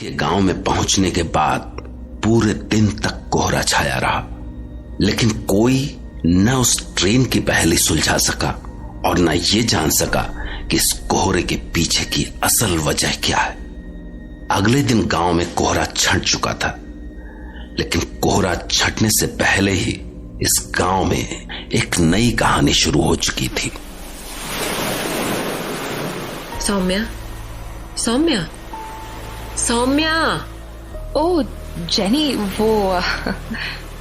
कि गांव में पहुंचने के बाद पूरे दिन तक कोहरा छाया रहा, लेकिन कोई न उस ट्रेन की पहेली सुलझा सका और न ये जान सका कि इस कोहरे के पीछे की असल वजह क्या है। अगले दिन गांव में कोहरा छंट चुका था, लेकिन कोहरा छंटने से पहले ही इस गांव में एक नई कहानी शुरू हो चुकी थी। सौम्या, सौम्या, सौम्या। ओ जेनी,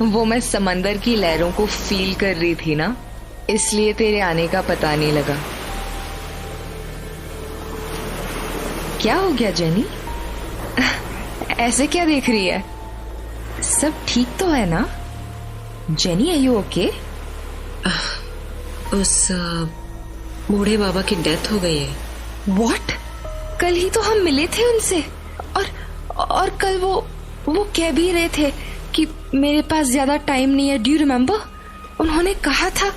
वो मैं समंदर की लहरों को फील कर रही थी ना, इसलिए तेरे आने का पता नहीं लगा। क्या हो गया जेनी? ऐसे क्या देख रही है? सब ठीक तो है ना? Jenny, are you okay? उस बूढ़े बाबा की डेथ हो गई है। व्हाट? कल ही तो हम मिले थे उनसे, और कल वो कह भी रहे थे कि मेरे पास ज्यादा टाइम नहीं है। Do you remember? उन्होंने कहा था।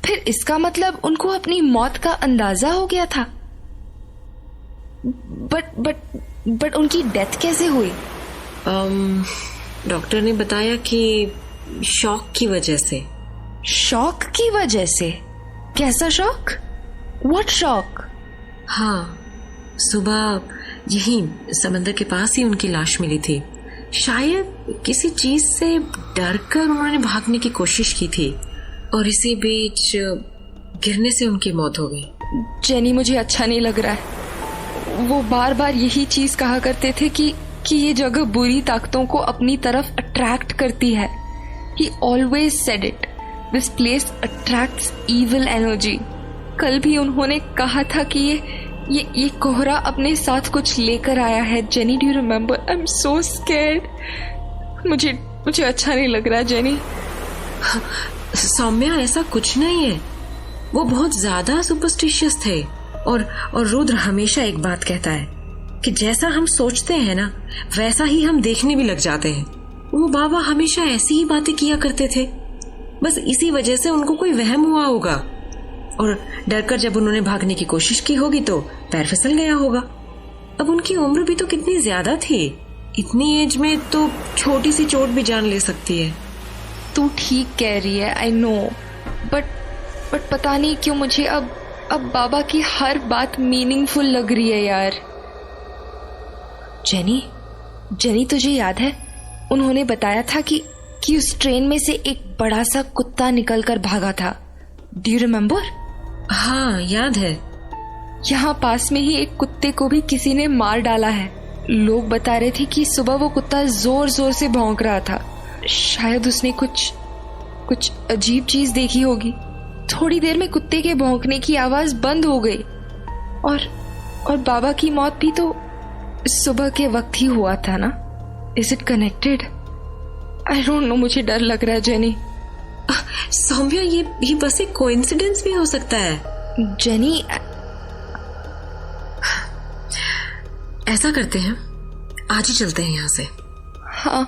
फिर इसका मतलब उनको अपनी मौत का अंदाजा हो गया था। बट उनकी डेथ कैसे हुई? डॉक्टर ने बताया कि शॉक की वजह से। शॉक की वजह से? कैसा शॉक? What shock? हाँ, सुबह यही समंदर के पास ही उनकी लाश मिली थी। शायद किसी चीज से डरकर उन्होंने भागने की कोशिश की थी और इसी बीच गिरने से उनकी मौत हो गई। जेनी, मुझे अच्छा नहीं लग रहा है। वो बार बार यही चीज कहा करते थे कि ये जगह बुरी ताकतों को अपनी तरफ अट्रैक्ट करती है। He always said it. This place attracts evil energy. कल भी उन्होंने कहा था कि ये कोहरा अपने साथ कुछ लेकर आया है। Jenny, do you remember? I am so scared. मुझे अच्छा नहीं लग रहा जेनी। सौम्या, ऐसा कुछ नहीं है। वो बहुत ज्यादा सुपरस्टिशियस थे और रुद्र हमेशा एक बात कहता है कि जैसा हम सोचते हैं ना, वैसा ही हम देखने भी लग जाते हैं। वो बाबा हमेशा ऐसी ही बातें किया करते थे। बस इसी वजह से उनको कोई वहम हुआ होगा और डरकर जब उन्होंने भागने की कोशिश की होगी तो पैर फिसल गया होगा। अब उनकी उम्र भी तो कितनी ज्यादा थी। इतनी एज में तो छोटी सी चोट भी जान ले सकती है। तू ठीक कह रही है, आई नो, बट पता नहीं क्यों मुझे अब बाबा की हर बात मीनिंगफुल लग रही है यार। जेनी, तुझे याद है उन्होंने बताया था कि उस ट्रेन में से एक बड़ा सा कुत्ता निकलकर भागा था? Do you remember? हाँ, याद है। यहाँ पास में ही एक कुत्ते को भी किसी ने मार डाला है। लोग बता रहे थे कि सुबह वो कुत्ता जोर जोर से भौंक रहा था। शायद उसने कुछ अजीब चीज देखी होगी। थोड़ी देर में कुत्ते के भौंकने की आवाज बंद हो गई और बाबा की मौत भी तो सुबह के वक्त ही हुआ था ना। Is it connected? I don't know, मुझे डर लग रहा है जेनी। सौम्या, ये बस एक कोइंसिडेंस भी हो सकता है। जेनी, ऐसा करते हैं, आज ही चलते हैं यहाँ से। हाँ,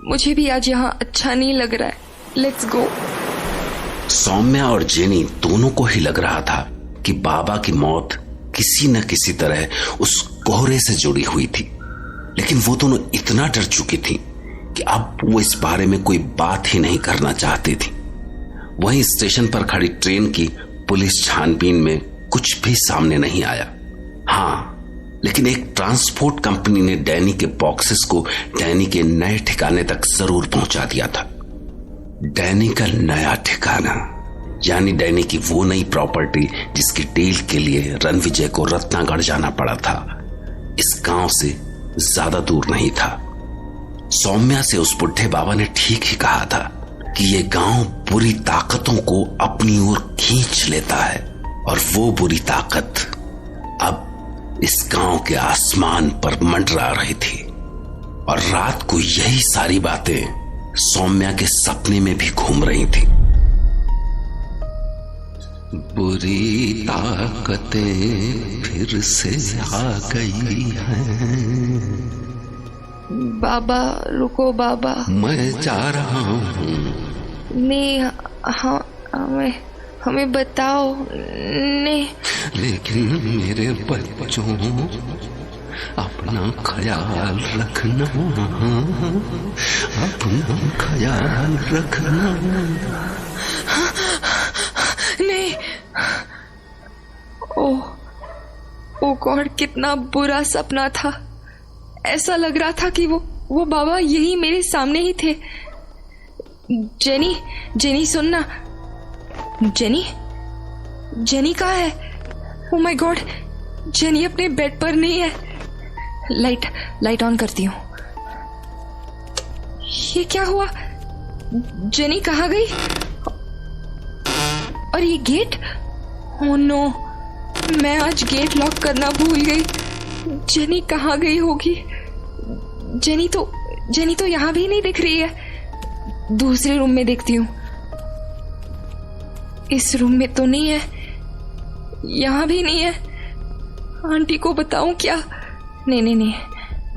मुझे भी आज यहाँ अच्छा नहीं लग रहा है। Let's go. सौम्या और जेनी दोनों को ही लग रहा था कि बाबा की मौत किसी न किसी तरह उस कोहरे से जुड़ी हुई थी, लेकिन वो दोनों इतना डर चुकी थी कि अब वो इस बारे में कोई बात ही नहीं करना चाहती थी। वहीं स्टेशन पर खड़ी ट्रेन की पुलिस छानबीन में कुछ भी सामने नहीं आया। हाँ, लेकिन एक ट्रांसपोर्ट कंपनी ने डैनी के बॉक्सेस को डैनी के नए ठिकाने तक जरूर पहुंचा दिया था। डैनी का नया ठिकाना, यानी डैनी की वो नई प्रॉपर्टी जिसकी डील के लिए रणविजय को रत्नागढ़ जाना पड़ा था, इस गांव से ज्यादा दूर नहीं था। सौम्या से उस बुढ़े बाबा ने ठीक ही कहा था कि ये गांव बुरी ताकतों को अपनी ओर खींच लेता है और वो बुरी ताकत अब इस गांव के आसमान पर मंडरा रही थी। और रात को यही सारी बातें सौम्या के सपने में भी घूम रही थी। बुरी ताकतें फिर से आ गई हैं। बाबा रुको बाबा, मैं जा रहा हूँ। नहीं, हाँ, हमें बताओ। नहीं, लेकिन मेरे बच्चों, अपना ख्याल रखना, अपना ख्याल रखना। नहीं, ओ गॉड, कितना बुरा सपना था। ऐसा लग रहा था कि वो बाबा यही मेरे सामने ही थे। जेनी सुनना। जेनी कहाँ है? ओ माय गॉड, जेनी अपने बेड पर नहीं है। लाइट ऑन करती हूँ। ये क्या हुआ? जेनी कहाँ गई? और ये गेट? ओह नो, मैं आज गेट लॉक करना भूल गई। जेनी कहाँ गई होगी? जेनी तो यहाँ भी नहीं दिख रही है। दूसरे रूम में देखती हूँ। इस रूम में तो नहीं है, यहाँ भी नहीं है। आंटी को बताऊं क्या? नहीं,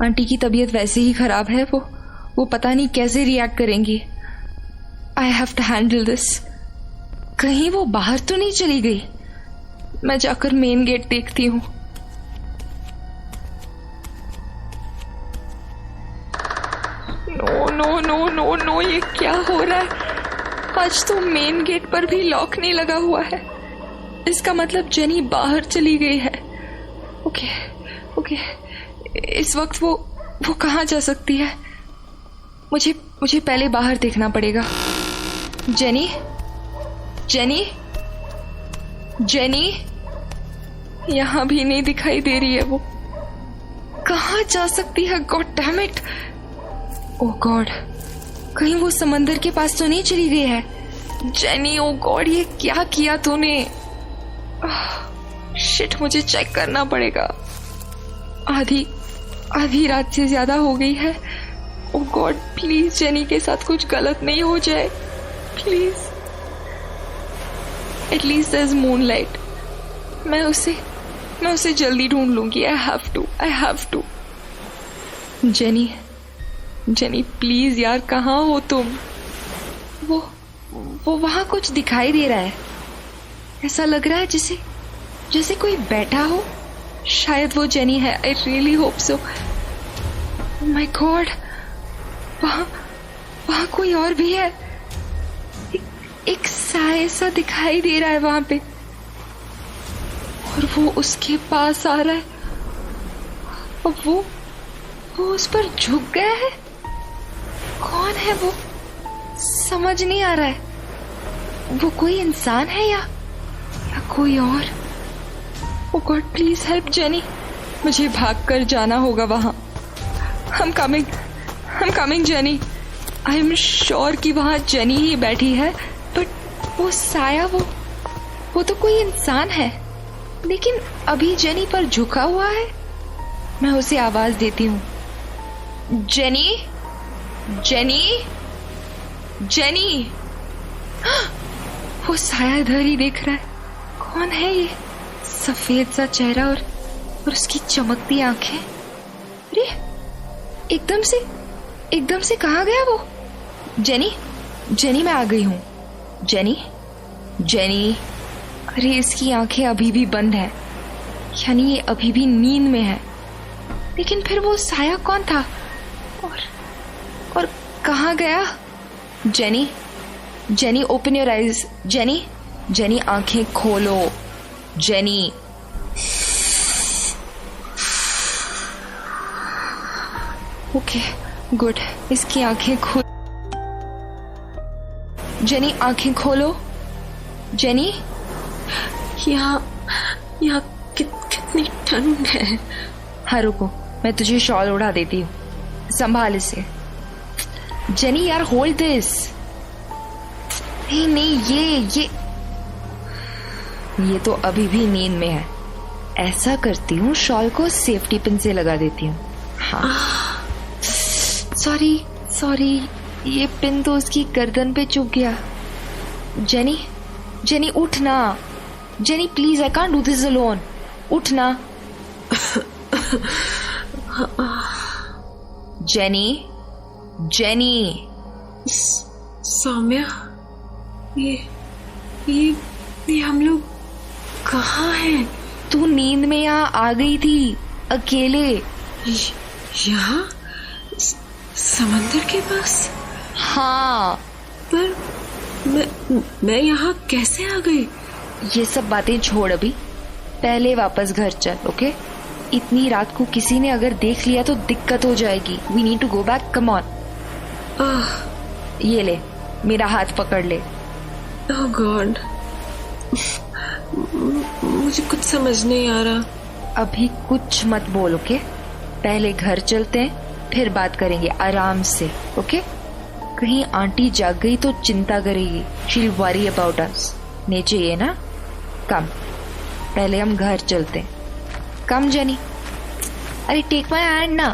आंटी की तबीयत वैसे ही खराब है। वो पता नहीं कैसे रिएक्ट करेंगी। I have to handle this. कहीं वो बाहर तो नहीं चली गई? मैं जाकर मेन गेट देखती हूँ। नो, ये क्या हो रहा है? आज तो मेन गेट पर भी लॉक नहीं लगा हुआ है। इसका मतलब जेनी बाहर चली गई है। ओके, इस वक्त वो कहाँ जा सकती है? मुझे पहले बाहर देखना पड़ेगा। जेनी यहाँ भी नहीं दिखाई दे रही है। वो कहाँ जा सकती है? God damn it. Oh God, कहीं वो समंदर के पास तो नहीं चली गई है? जेनी, ओह गॉड, ये क्या किया तूने? शिट, मुझे चेक करना पड़ेगा। आधी रात से ज्यादा हो गई है। ओह गॉड, प्लीज जेनी के साथ कुछ गलत नहीं हो जाए, please. At least there is moonlight. मैं उसे जल्दी ढूंढ लूंगी। I have to. Jenny please यार, कहाँ हो तुम? वो वहां कुछ दिखाई दे रहा है। ऐसा लग रहा है जैसे कोई बैठा हो। शायद वो जेनी है। I really hope so. My God, वहां कोई और भी है। एक साया सा दिखाई दे रहा है वहां पे, और वो उसके पास आ रहा है। और वो उस पर झुक गया है। कौन है वो? समझ नहीं आ रहा है। वो कोई इंसान है या कोई और? ओह गॉड, प्लीज हेल्प जेनी। मुझे भागकर जाना होगा वहां। I'm coming jenny. I am sure कि वहां जेनी ही बैठी है, बट वो साया, वो तो कोई इंसान है, लेकिन अभी जेनी पर झुका हुआ है। मैं उसे आवाज देती हूँ। जेनी। वो साया इधर ही देख रहा है। कौन है ये? सफेद सा चेहरा और उसकी चमकती आंखें। अरे एकदम से कहाँ गया वो? जेनी, मैं आ गई हूँ। जेनी। अरे इसकी आंखें अभी भी बंद है, यानी ये अभी भी नींद में है। लेकिन फिर वो साया कौन था और कहाँ गया? Jenny open your eyes. Jenny आंखें खोलो। जेनी। ओके गुड, इसकी आंखें खुल। जेनी आंखें खोलो। जेनी। यहाँ कितनी ठंड है। हाँ रुको, मैं तुझे शॉल उड़ा देती हूँ, संभाल इसे। जेनी यार, होल्ड दिस। नहीं, ये तो अभी भी नींद में है। ऐसा करती हूँ, शॉल को सेफ्टी पिन से लगा देती हूँ। हाँ सॉरी, ये पिन तो उसकी गर्दन पे चुभ गया। जेनी उठ ना। Jenny please, I can't do this alone. उठ ना। जेनी। सौम्या, ये हम लोग कहाँ हैं? तू नींद में यहाँ आ गई थी अकेले। यहाँ समंदर के पास? हाँ, पर मैं यहाँ कैसे आ गई? ये सब बातें छोड़, अभी पहले वापस घर चल, ओके? इतनी रात को किसी ने अगर देख लिया तो दिक्कत हो जाएगी। We need to go back, come on. ये ले, मेरा हाथ पकड़ ले। ओह गॉड, मुझे कुछ समझ नहीं आ रहा। अभी कुछ मत बोल, ओके? पहले घर चलते हैं, फिर बात करेंगे आराम से, ओके? कहीं आंटी जाग गई तो चिंता करेगी। शील वरी अबाउट अस। नीचे ये ना, कम, पहले हम घर चलते हैं। कम जेनी, अरे टेक माय हैंड ना।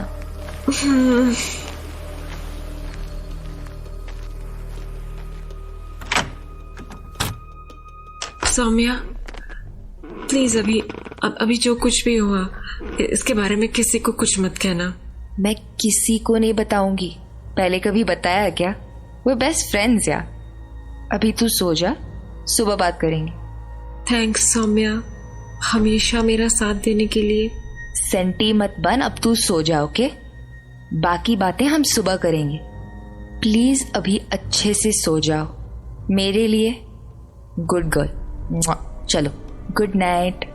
सौम्या, प्लीज अभी जो कुछ भी हुआ इसके बारे में किसी को कुछ मत कहना। मैं किसी को नहीं बताऊंगी। पहले कभी बताया क्या? वो बेस्ट फ्रेंड्स यार। अभी तू सो जा, सुबह बात करेंगे। थैंक्स सौम्या, हमेशा मेरा साथ देने के लिए। सेंटी मत बन, अब तू सो जा, ओके? बाकी बातें हम सुबह करेंगे। प्लीज अभी अच्छे से सो जाओ, मेरे लिए। Good girl. चलो, गुड नाइट।